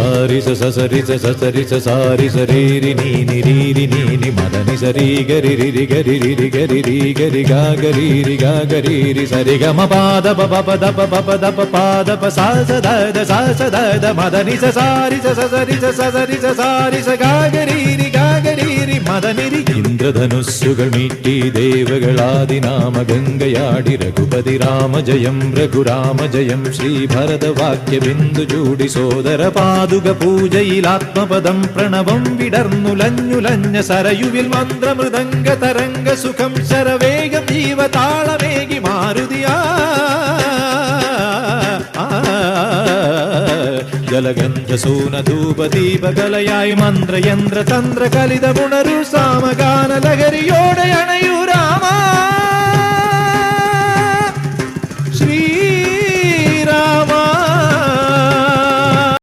സാരി സസരി സസരി സാരി സരീരി നീനി രീരി നീനി മദനി സരി ഗരി രി ഗരി രി ഗരി രി ഗരി ഗാ ഗരി രി ഗാ ഗരി രി സരി ഗമ പാദ പ പ ദ പ പ ദ പ പാദ പ സാ സ ദ ദ മദനി സസാരി സസരി സസരി സാരി സ ഗാ ഗരി രി ഗാ ഗരി രി മദനി രി ഇന്ദ്രധനുസ്സുകൾ മീട്ടി ദേവകളാദിനാമ ഗംഗയാടി രഘുപതി രാമ ജയം രഘുരാമ ജയം ശ്രീ ഭരതവാക്യ ബിന്ദു ചൂടി സോദര പാതുക പൂജയിലാത്മപദം പ്രണവം വിടർന്നുലഞ്ഞുലഞ്ഞ സരയുവിൽ മന്ത്രമൃദംഗ തരംഗ സുഖം ശരവേഗം ജീവതാളമേകി മാരുതിയാ ജലഗന്ധസൂനധൂപദീപകലയായി മന്ത്രയന്ത്ര തന്ത്ര കലിതമുണരു സാമഗാന ലഹരിയോടെ അണയൂ രാമ